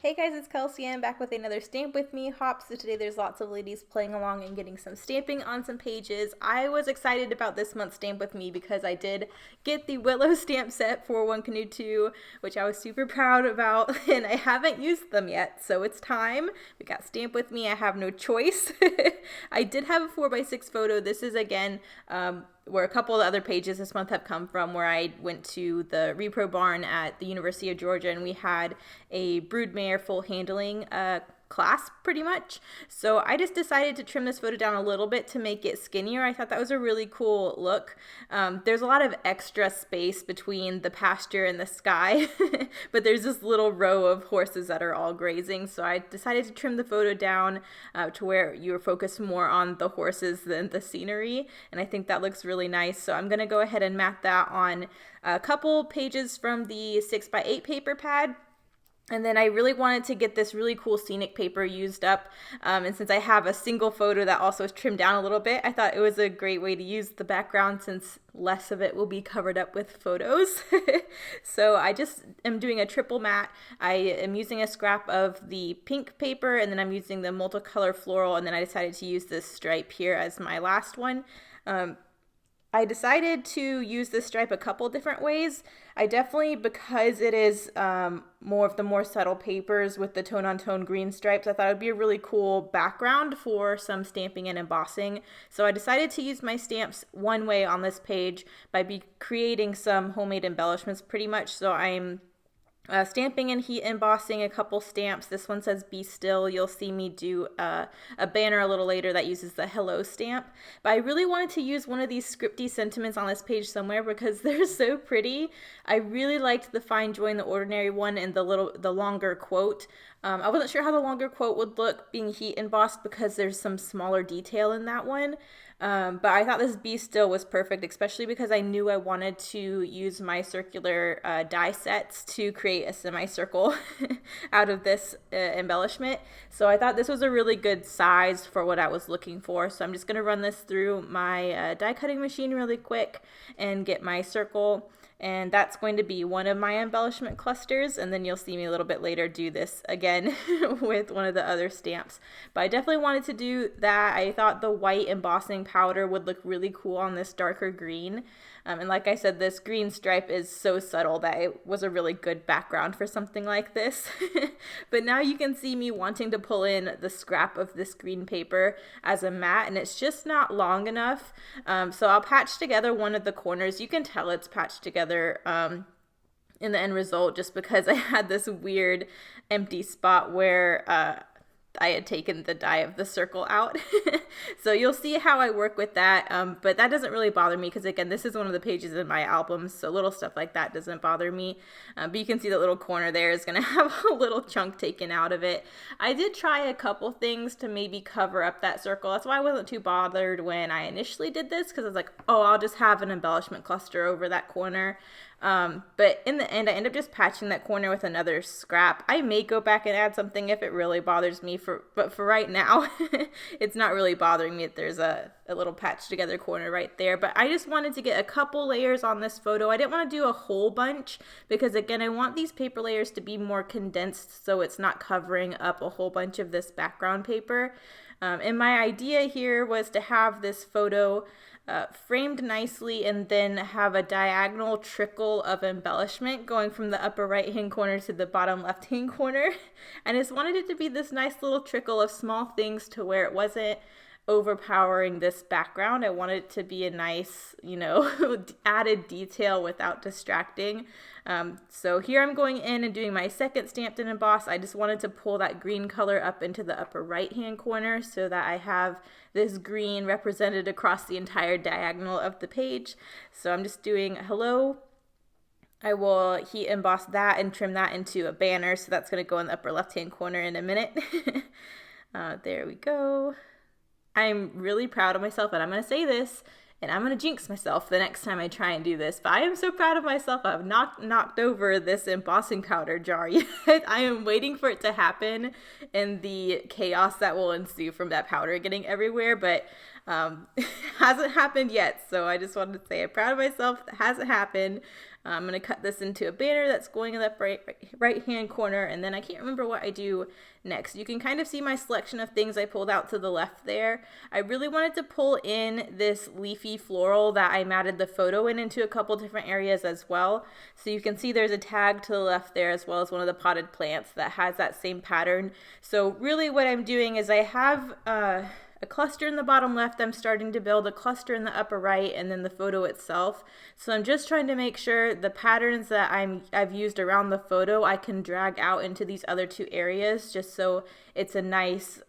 Hey guys, it's Kelsey. I'm back with another Stamp With Me hop. So today there's lots of ladies playing along and getting some stamping on some pages. I was excited about this month's Stamp With Me because I did get the Willow stamp set for One Canoe 2, which I was super proud about, and I haven't used them yet, so it's time. We got Stamp With Me. I have no choice. I did have a 4x6 photo. This is again where a couple of the other pages this month have come from, where I went to the Repro Barn at the University of Georgia and we had a Broodmare full handling class pretty much. So I just decided to trim this photo down a little bit to make it skinnier. I thought that was a really cool look. There's a lot of extra space between the pasture and the sky, but there's this little row of horses that are all grazing. So I decided to trim the photo down to where you were focused more on the horses than the scenery. And I think that looks really nice. So I'm going to go ahead and mat that on a couple pages from the 6x8 paper pad. And then I really wanted to get this really cool scenic paper used up. And since I have a single photo that also is trimmed down a little bit, I thought it was a great way to use the background since less of it will be covered up with photos. So I just am doing a triple mat. I am using a scrap of the pink paper, and then I'm using the multicolor floral, and then I decided to use this stripe here as my last one. I decided to use this stripe a couple different ways. I definitely, because it is more of the more subtle papers with the tone-on-tone green stripes, I thought it would be a really cool background for some stamping and embossing. So I decided to use my stamps one way on this page by creating some homemade embellishments pretty much. So I'm stamping and heat embossing a couple stamps. This one says "Be Still." You'll see me do a banner a little later that uses the hello stamp. But I really wanted to use one of these scripty sentiments on this page somewhere because they're so pretty. I really liked the "Find Joy in the Ordinary" one and the longer quote. I wasn't sure how the longer quote would look being heat embossed because there's some smaller detail in that one. But I thought this "Be Still" was perfect, especially because I knew I wanted to use my circular die sets to create a semicircle out of this embellishment. So I thought this was a really good size for what I was looking for. So I'm just going to run this through my die cutting machine really quick and get my circle. And that's going to be one of my embellishment clusters, and then you'll see me a little bit later do this again with one of the other stamps. But I definitely wanted to do that. I thought the white embossing powder would look really cool on this darker green. And like I said, this green stripe is so subtle that it was a really good background for something like this. But now you can see me wanting to pull in the scrap of this green paper as a mat, and it's just not long enough. So I'll patch together one of the corners. You can tell it's patched together in the end result just because I had this weird empty spot where I had taken the die of the circle out. So you'll see how I work with that, but that doesn't really bother me because, again, this is one of the pages in my album, so little stuff like that doesn't bother me. But you can see that little corner there is going to have a little chunk taken out of it. I did try a couple things to maybe cover up that circle. That's why I wasn't too bothered when I initially did this, because I was like, oh, I'll just have an embellishment cluster over that corner. But in the end, I end up just patching that corner with another scrap. I may go back and add something if it really bothers me, but for right now, it's not really bothering me that there's a little patch together corner right there. But I just wanted to get a couple layers on this photo. I didn't want to do a whole bunch because, again, I want these paper layers to be more condensed so it's not covering up a whole bunch of this background paper. And my idea here was to have this photo framed nicely and then have a diagonal trickle of embellishment going from the upper right hand corner to the bottom left hand corner. And I just wanted it to be this nice little trickle of small things to where it wasn't overpowering this background. I wanted it to be a nice, added detail without distracting. So here I'm going in and doing my second stamped and emboss. I just wanted to pull that green color up into the upper right hand corner so that I have this green represented across the entire diagonal of the page. So I'm just doing hello. I will heat emboss that and trim that into a banner. So that's going to go in the upper left hand corner in a minute. There we go. I'm really proud of myself, and I'm going to say this, and I'm going to jinx myself the next time I try and do this, but I am so proud of myself. I've knocked over this embossing powder jar yet. I am waiting for it to happen and the chaos that will ensue from that powder getting everywhere, but it hasn't happened yet, so I just wanted to say I'm proud of myself. It hasn't happened. I'm going to cut this into a banner that's going in the right hand corner, and then I can't remember what I do next. You can kind of see my selection of things I pulled out to the left there. I really wanted to pull in this leafy floral that I matted the photo into a couple different areas as well. So you can see there's a tag to the left there as well as one of the potted plants that has that same pattern. So really what I'm doing is I have a cluster in the bottom left. I'm starting to build a cluster in the upper right, and then the photo itself. So I'm just trying to make sure the patterns that I've used around the photo I can drag out into these other two areas, just so it's a nice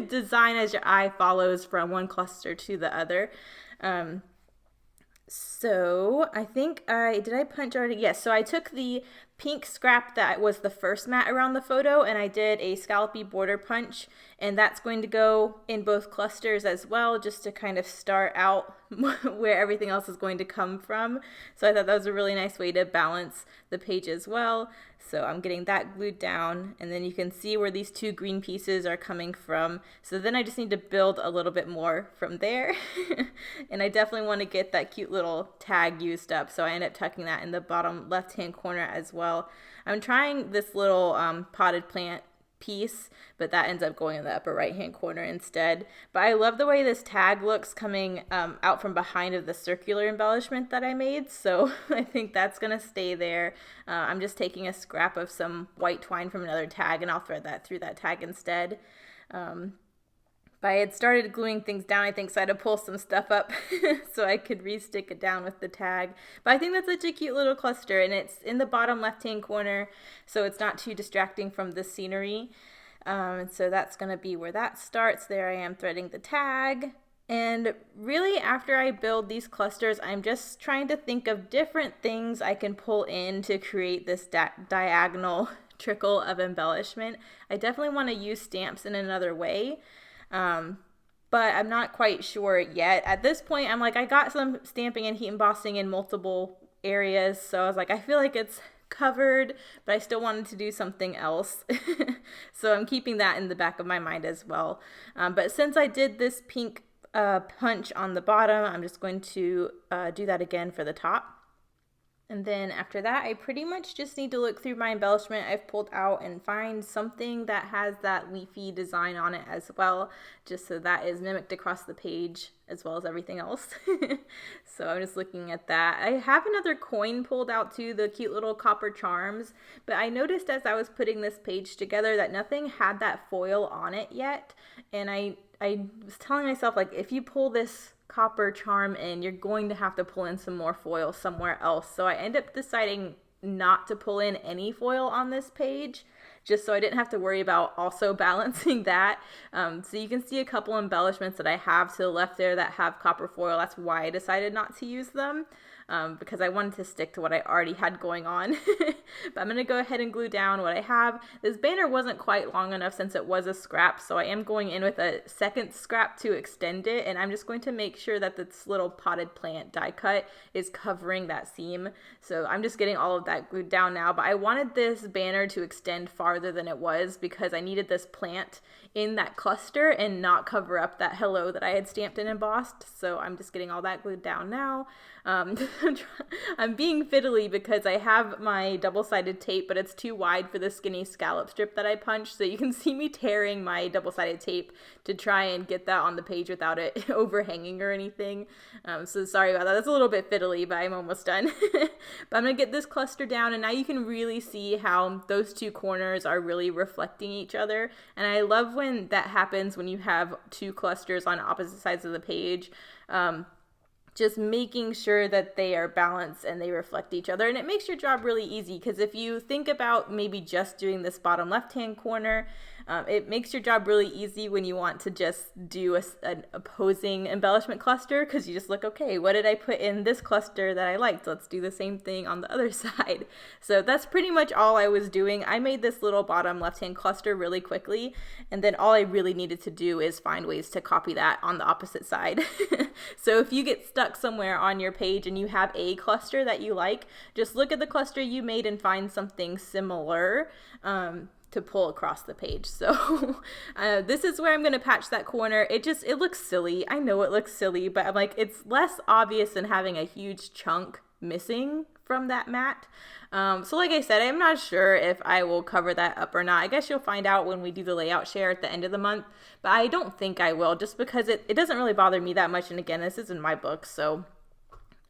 design as your eye follows from one cluster to the other. So I think did I punch already? Yes, so I took the pink scrap that was the first mat around the photo, and I did a scallopy border punch, and that's going to go in both clusters as well, just to kind of start out where everything else is going to come from. So I thought that was a really nice way to balance the page as well. So I'm getting that glued down, and then you can see where these two green pieces are coming from. So then I just need to build a little bit more from there. And I definitely want to get that cute little tag used up, so I end up tucking that in the bottom left hand corner as well. I'm trying this little potted plant piece, but that ends up going in the upper right hand corner instead. But I love the way this tag looks coming out from behind of the circular embellishment that I made, so I think that's gonna stay there. I'm just taking a scrap of some white twine from another tag, and I'll thread that through that tag instead. But I had started gluing things down, I think, so I had to pull some stuff up so I could re-stick it down with the tag. But I think that's such a cute little cluster, and it's in the bottom left-hand corner, so it's not too distracting from the scenery. And so that's going to be where that starts. There I am threading the tag. And really, after I build these clusters, I'm just trying to think of different things I can pull in to create this diagonal trickle of embellishment. I definitely want to use stamps in another way. But I'm not quite sure yet. At this point, I'm like, I got some stamping and heat embossing in multiple areas, so I was like, I feel like it's covered, but I still wanted to do something else. So I'm keeping that in the back of my mind as well. But since I did this pink punch on the bottom, I'm just going to do that again for the top. And then after that, I pretty much just need to look through my embellishment I've pulled out and find something that has that leafy design on it as well, just so that is mimicked across the page as well as everything else. So I'm just looking at that. I have another coin pulled out too, the cute little copper charms, but I noticed as I was putting this page together that nothing had that foil on it yet. And I was telling myself, like, if you pull this copper charm in, you're going to have to pull in some more foil somewhere else. So I end up deciding not to pull in any foil on this page, just so I didn't have to worry about also balancing that. So you can see a couple embellishments that I have to the left there that have copper foil. That's why I decided not to use them, because I wanted to stick to what I already had going on. But I'm going to go ahead and glue down what I have. This banner wasn't quite long enough since it was a scrap, so I am going in with a second scrap to extend it, and I'm just going to make sure that this little potted plant die cut is covering that seam. So I'm just getting all of that glued down now, but I wanted this banner to extend farther than it was because I needed this plant in that cluster and not cover up that hello that I had stamped and embossed. So I'm just getting all that glued down now. I'm being fiddly because I have my double-sided tape, but it's too wide for the skinny scallop strip that I punched, so you can see me tearing my double-sided tape to try and get that on the page without it overhanging or anything. So sorry about that. That's a little bit fiddly, but I'm almost done. But I'm going to get this cluster down, and now you can really see how those two corners are really reflecting each other. And I love when that happens when you have two clusters on opposite sides of the page. Just making sure that they are balanced and they reflect each other. And it makes your job really easy, because if you think about maybe just doing this bottom left-hand corner, it makes your job really easy when you want to just do an opposing embellishment cluster, because you just look, okay, what did I put in this cluster that I liked? Let's do the same thing on the other side. So that's pretty much all I was doing. I made this little bottom left-hand cluster really quickly, and then all I really needed to do is find ways to copy that on the opposite side. So if you get stuck somewhere on your page and you have a cluster that you like, just look at the cluster you made and find something similar to pull across the page. So this is where I'm going to patch that corner. It looks silly. I know it looks silly, but I'm like, it's less obvious than having a huge chunk missing from that mat. So like I said, I'm not sure if I will cover that up or not. I guess you'll find out when we do the layout share at the end of the month, but I don't think I will, just because it doesn't really bother me that much. And again, this is in my book, so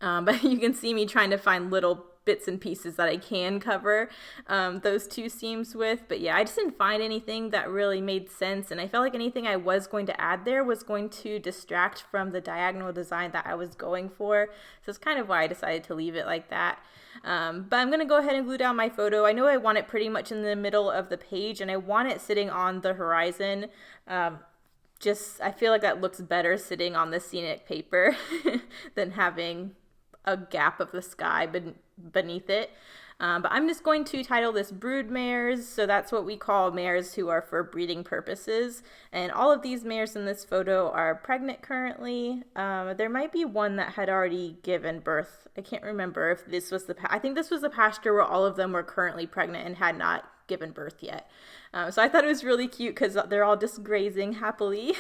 but you can see me trying to find little bits and pieces that I can cover those two seams with. But yeah, I just didn't find anything that really made sense, and I felt like anything I was going to add there was going to distract from the diagonal design that I was going for. So it's kind of why I decided to leave it like that. But I'm going to go ahead and glue down my photo. I know I want it pretty much in the middle of the page, and I want it sitting on the horizon. I feel like that looks better sitting on the scenic paper than having a gap of the sky beneath it. But I'm just going to title this Broodmares. So that's what we call mares who are for breeding purposes. And all of these mares in this photo are pregnant currently. There might be one that had already given birth. I can't remember if this was I think this was the pasture where all of them were currently pregnant and had not given birth yet. So I thought it was really cute because they're all just grazing happily.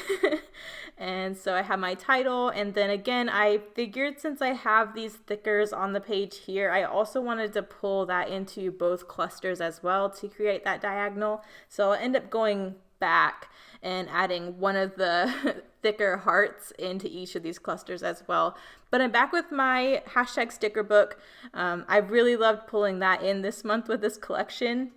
And so I have my title, and then again I figured since I have these stickers on the page here, I also wanted to pull that into both clusters as well to create that diagonal. So I'll end up going back and adding one of the thicker hearts into each of these clusters as well. But I'm back with my hashtag sticker book. I really loved pulling that in this month with this collection.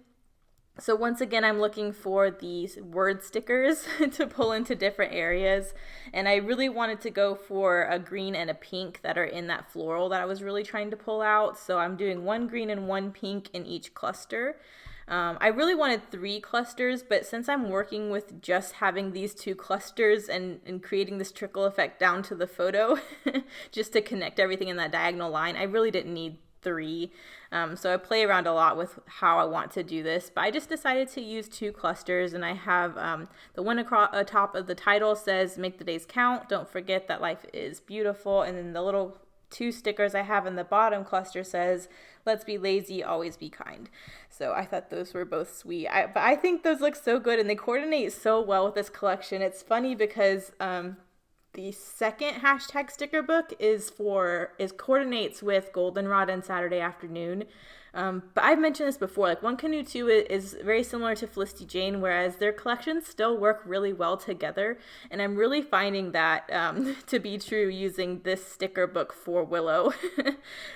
So once again, I'm looking for these word stickers to pull into different areas. And I really wanted to go for a green and a pink that are in that floral that I was really trying to pull out. So I'm doing one green and one pink in each cluster. I really wanted 3 clusters, but since I'm working with just having these 2 clusters and creating this trickle effect down to the photo, just to connect everything in that diagonal line, I really didn't need 3. So I play around a lot with how I want to do this, but I just decided to use 2 clusters, and I have the one across top of the title says make the days count, don't forget that life is beautiful, and then the little 2 stickers I have in the bottom cluster says let's be lazy, always be kind. So I thought those were both sweet. But I think those look so good and they coordinate so well with this collection. It's funny because the second hashtag sticker book coordinates with Goldenrod and Saturday Afternoon. But I've mentioned this before, like One Canoe 2 is very similar to Felicity Jane, whereas their collections still work really well together. And I'm really finding that to be true using this sticker book for Willow.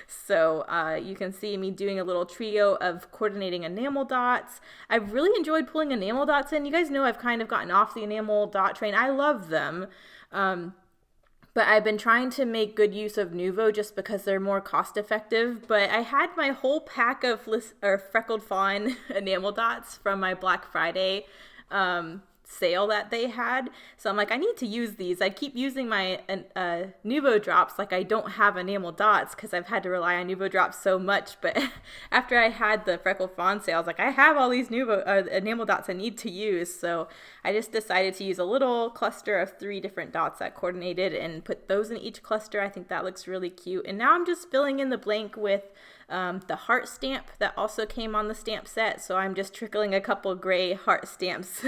So you can see me doing a little trio of coordinating enamel dots. I've really enjoyed pulling enamel dots in. You guys know I've kind of gotten off the enamel dot train. I love them. But I've been trying to make good use of Nuvo just because they're more cost effective. But I had my whole pack of Freckled Fawn enamel dots from my Black Friday sale that they had. So I'm like, I need to use these. I keep using my Nuvo drops like I don't have enamel dots because I've had to rely on Nuvo drops so much. But after I had the Freckled Fawn sale, I was like, I have all these enamel dots I need to use. So I just decided to use a little cluster of 3 different dots that coordinated and put those in each cluster. I think that looks really cute. And now I'm just filling in the blank with the heart stamp that also came on the stamp set. So I'm just trickling a couple gray heart stamps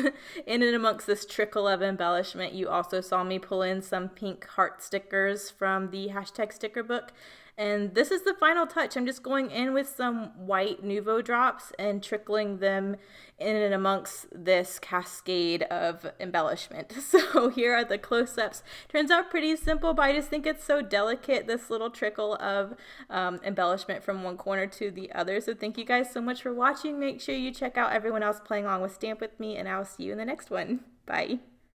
in and amongst this trickle of embellishment. You also saw me pull in some pink heart stickers from the hashtag sticker book. And this is the final touch. I'm just going in with some white Nuvo drops and trickling them in and amongst this cascade of embellishment. So here are the close-ups. Turns out pretty simple, but I just think it's so delicate, this little trickle of embellishment from one corner to the other. So thank you guys so much for watching. Make sure you check out everyone else playing along with Stamp With Me, and I'll see you in the next one. Bye.